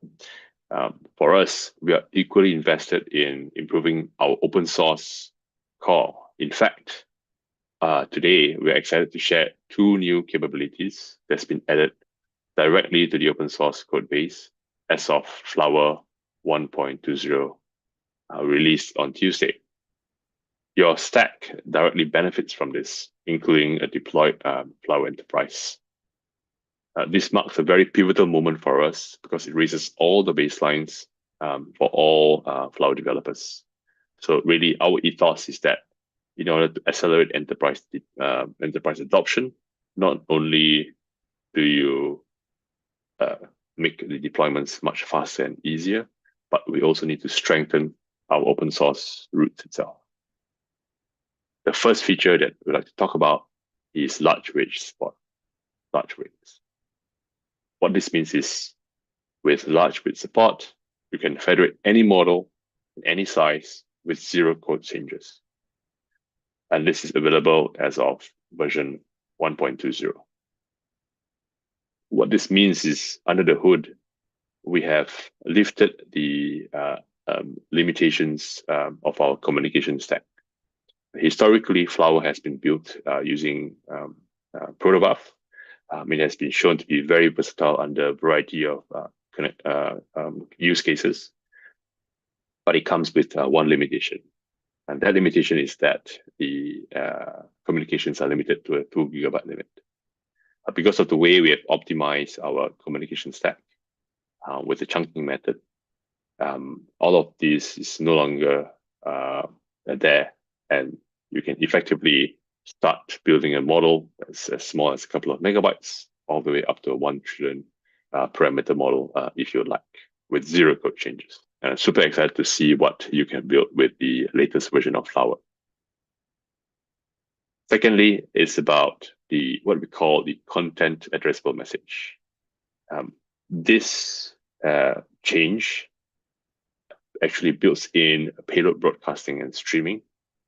For us, we are equally invested in improving our open source core. In fact, today we're excited to share 2 new capabilities that's been added directly to the open source code base as of Flower 1.20, released on Tuesday. Your stack directly benefits from this, including a deployed Flower Enterprise. This marks a very pivotal moment for us because it raises all the baselines for all Flower developers. So really, our ethos is that in order to accelerate enterprise adoption, not only do you make the deployments much faster and easier, but we also need to strengthen our open source roots itself. The first feature that we'd like to talk about is large weight support. Large weights. What this means is, with large weight support, you can federate any model in any size with 0 code changes. And this is available as of version 1.20. What this means is, under the hood, we have lifted the limitations of our communication stack. Historically, Flower has been built using protobuf. It has been shown to be very versatile under a variety of use cases, but it comes with one limitation. And that limitation is that the communications are limited to a 2 GB limit. Because of the way we have optimized our communication stack with the chunking method, all of this is no longer there, and you can effectively start building a model that's as small as a couple of megabytes, all the way up to a 1 trillion parameter model, if you like, with 0 code changes. And I'm super excited to see what you can build with the latest version of Flower. Secondly, it's about what we call the content addressable message. This change actually builds in payload broadcasting and streaming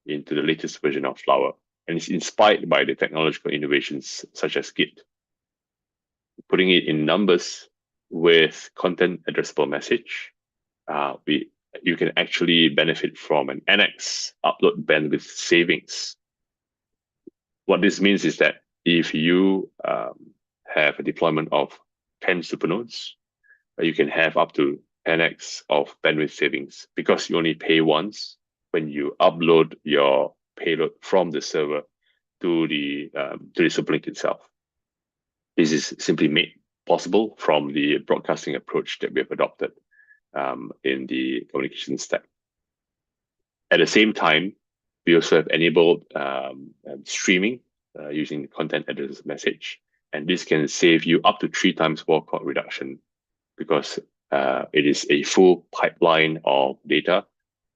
into the latest version of Flower, and it's inspired by the technological innovations such as Git. Putting it in numbers with content addressable message, you can actually benefit from an NX upload bandwidth savings. What this means is that if you have a deployment of 10 supernodes, you can have up to 10x of bandwidth savings because you only pay once when you upload your payload from the server to the Superlink itself. This is simply made possible from the broadcasting approach that we have adopted in the communication stack. At the same time, we also have enabled streaming using the content address message, and this can save you up to 3 times wall count reduction because it is a full pipeline of data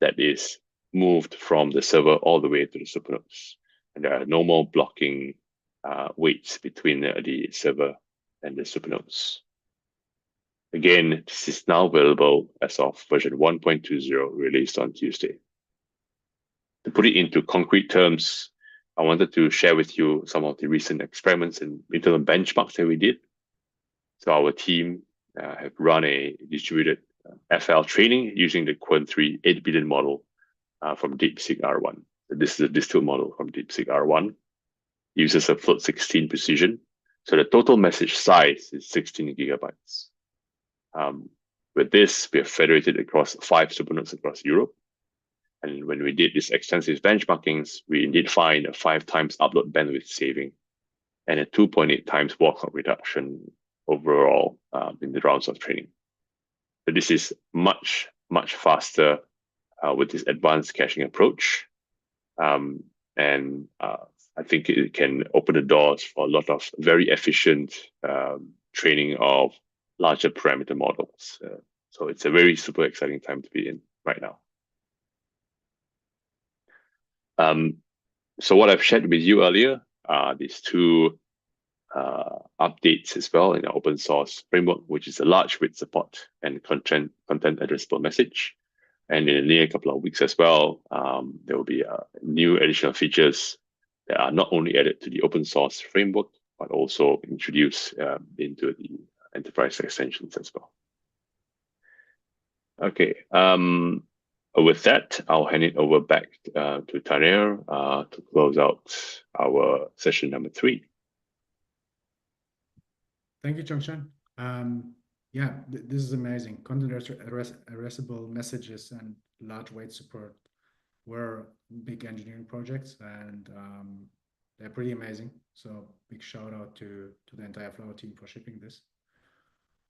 that is moved from the server all the way to the supernodes. And there are no more blocking waits between the server and the supernodes. Again, this is now available as of version 1.20 released on Tuesday. To put it into concrete terms, I wanted to share with you some of the recent experiments and internal benchmarks that we did. So our team have run a distributed FL training using the Quant 3 8 billion model from DeepSeek R1. So this is a distilled model from DeepSeek R1. Uses a float 16 precision. So the total message size is 16 gigabytes. With this, we have federated across 5 supernodes across Europe. And when we did this extensive benchmarkings, we indeed find a 5 times upload bandwidth saving and a 2.8 times wall count reduction overall in the rounds of training. So this is much, much faster with this advanced caching approach. And I think it can open the doors for a lot of very efficient training of larger parameter models. So it's a very super exciting time to be in right now. So what I've shared with you earlier are these two updates as well in the open source framework, which is a large width support and content addressable message. And in the near couple of weeks as well, there will be new additional features that are not only added to the open source framework, but also introduced into the enterprise extensions as well. Okay. With that, I'll hand it over back to Tanir to close out our session number 3. Thank you, Chongshan. Yeah, this is amazing. Content addressable messages and large weight support were big engineering projects, and they're pretty amazing. So big shout out to the entire Flower team for shipping this.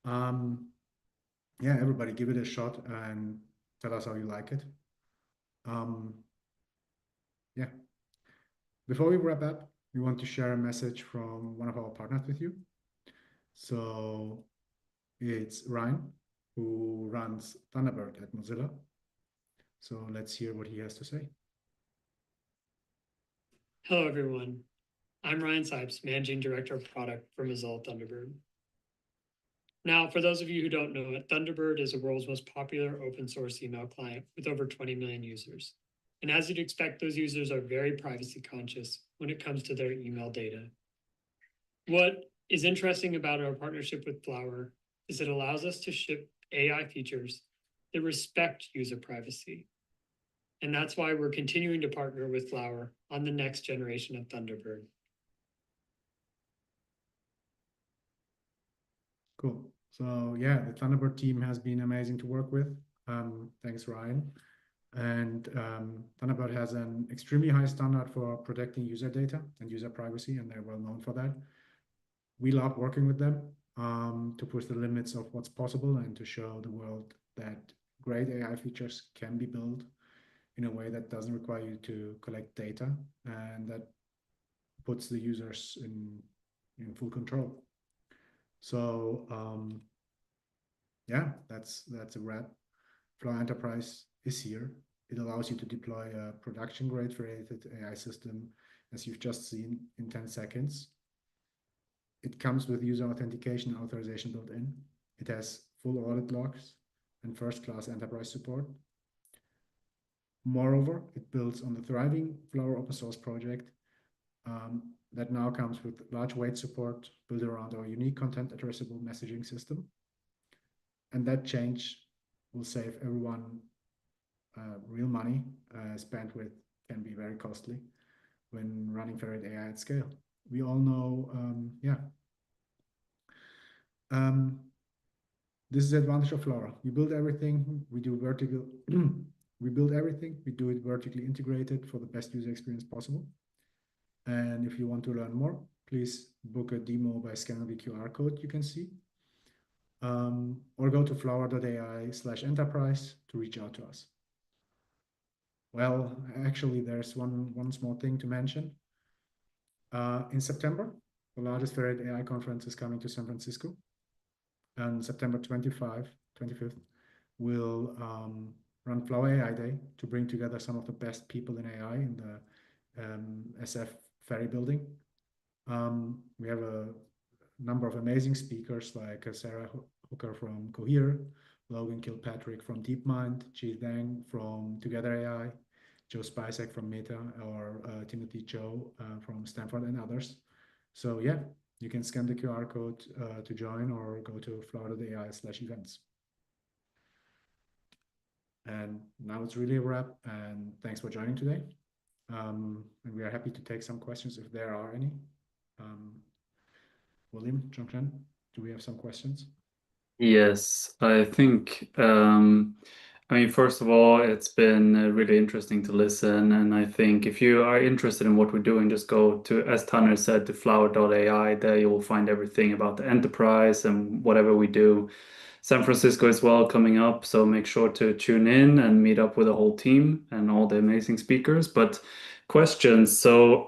Yeah, everybody give it a shot and tell us how you like it. Yeah. Before we wrap up, we want to share a message from one of our partners with you. So it's Ryan, who runs Thunderbird at Mozilla. So let's hear what he has to say. Hello, everyone. I'm Ryan Sipes, Managing Director of Product for Mozilla Thunderbird. Now, for those of you who don't know it, Thunderbird is the world's most popular open source email client with over 20 million users. And as you'd expect, those users are very privacy conscious when it comes to their email data. What is interesting about our partnership with Flower is it allows us to ship AI features that respect user privacy. And that's why we're continuing to partner with Flower on the next generation of Thunderbird. Cool. So yeah, the Thunderbird team has been amazing to work with. Thanks, Ryan. And Thunderbird has an extremely high standard for protecting user data and user privacy, and they're well known for that. We love working with them to push the limits of what's possible and to show the world that great AI features can be built in a way that doesn't require you to collect data and that puts the users in full control. So yeah, that's a wrap. Flow Enterprise is here. It allows you to deploy a production-grade federated AI system, as you've just seen, in 10 seconds. It comes with user authentication and authorization built in. It has full audit logs and first-class enterprise support. Moreover, it builds on the thriving Flower open source project that now comes with large weight support built around our unique content addressable messaging system. And that change will save everyone real money, as bandwidth can be very costly when running federated AI at scale. We all know, this is the advantage of Flower. We build everything, we do vertical, we build everything, we do it vertically integrated for the best user experience possible. And if you want to learn more, please book a demo by scanning the QR code you can see. Or go to flower.ai/enterprise to reach out to us. Well, actually, there's one small thing to mention. In September, the largest federated AI conference is coming to San Francisco. And September 25th, we'll run Flower AI Day to bring together some of the best people in AI in the SF Ferry building. We have a number of amazing speakers like Sarah Hooker from Cohere, Logan Kilpatrick from DeepMind, Ji Deng from Together AI, Joe Spicek from Meta, or Timothy Cho from Stanford, and others. So yeah, you can scan the QR code to join or go to flower.ai/events. And now it's really a wrap, and thanks for joining today. And we are happy to take some questions if there are any. William, Chongshan, do we have some questions? Yes, I think, I mean, first of all, it's been really interesting to listen. And I think if you are interested in what we're doing, just go to, as Tanner said, to flower.ai. There you will find everything about the enterprise and whatever we do. San Francisco is well coming up, so make sure to tune in and meet up with the whole team and all the amazing speakers. But questions. So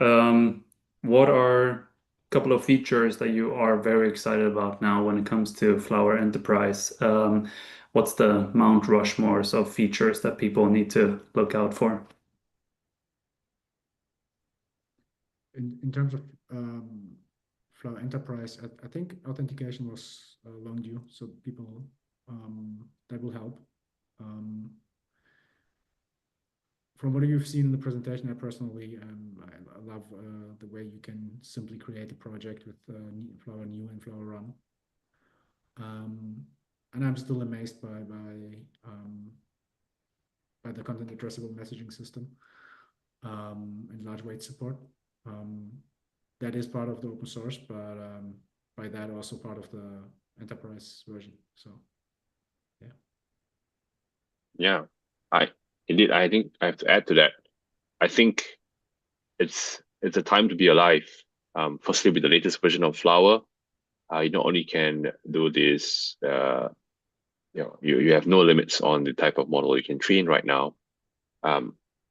what are a couple of features that you are very excited about now when it comes to Flower Enterprise? What's the Mount Rushmores of features that people need to look out for? In terms of Flow Enterprise, I think authentication was long due, so people that will help. From what you've seen in the presentation, I personally I love the way you can simply create a project with Flower New and Flower Run. And I'm still amazed by the content addressable messaging system and large weight support. That is part of the open source, but by that also part of the enterprise version. So Yeah, I think I have to add to that. I think it's a time to be alive. Firstly, with the latest version of Flower, you not only can do this, you have no limits on the type of model you can train right now,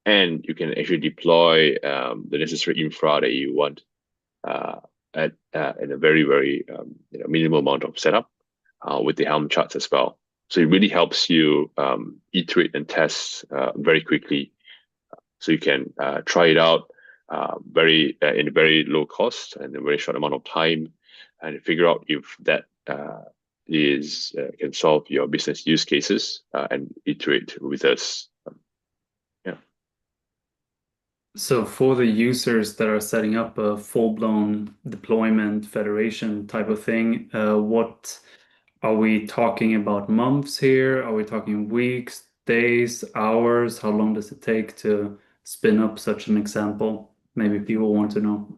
and you can actually deploy the necessary infra that you want at in a very, very minimal amount of setup with the Helm charts as well. So it really helps you iterate and test very quickly. So you can try it out in a very low cost and a very short amount of time, and figure out if that can solve your business use cases and iterate with us. So for the users that are setting up a full-blown deployment federation type of thing, what are we talking about? Months here? Are we talking weeks, days, hours? How long does it take to spin up such an example? Maybe people want to know.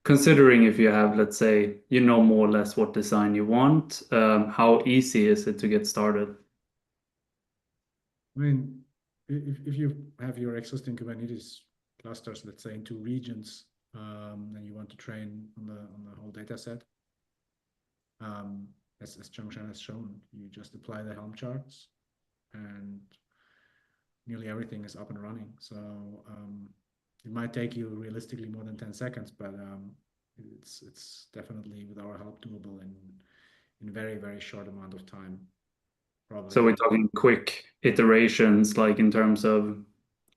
Considering if you have, let's say, you know more or less what design you want, how easy is it to get started? I mean, if you have your existing Kubernetes clusters, let's say in 2 regions, and you want to train on the whole data set, as Chongshan has shown, you just apply the Helm charts and nearly everything is up and running. So it might take you realistically more than 10 seconds, but it's definitely with our help doable in very, very short amount of time. Probably. So we're talking quick iterations, like in terms of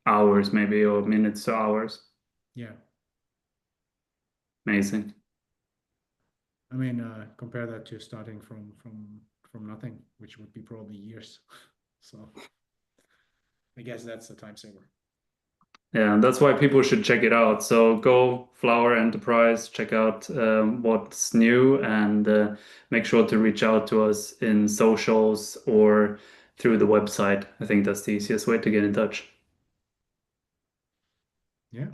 hours maybe, or minutes to hours. Yeah. Amazing. I mean, compare that to starting from nothing, which would be probably years. So I guess that's a time saver. Yeah, that's why people should check it out. So go Flower Enterprise, check out what's new, and make sure to reach out to us in socials or through the website. I think that's the easiest way to get in touch. Yeah.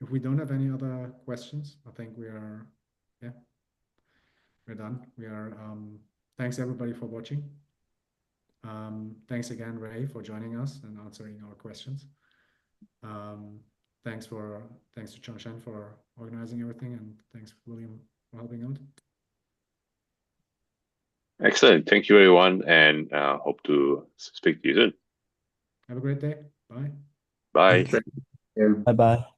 If we don't have any other questions, I think we're done. Thanks everybody for watching. Thanks again, Ray, for joining us and answering our questions. Thanks to Chongshan for organizing everything, and thanks William for helping out. Excellent. Thank you, everyone, and hope to speak to you soon. Have a great day. Bye. Bye. Yeah. Bye bye.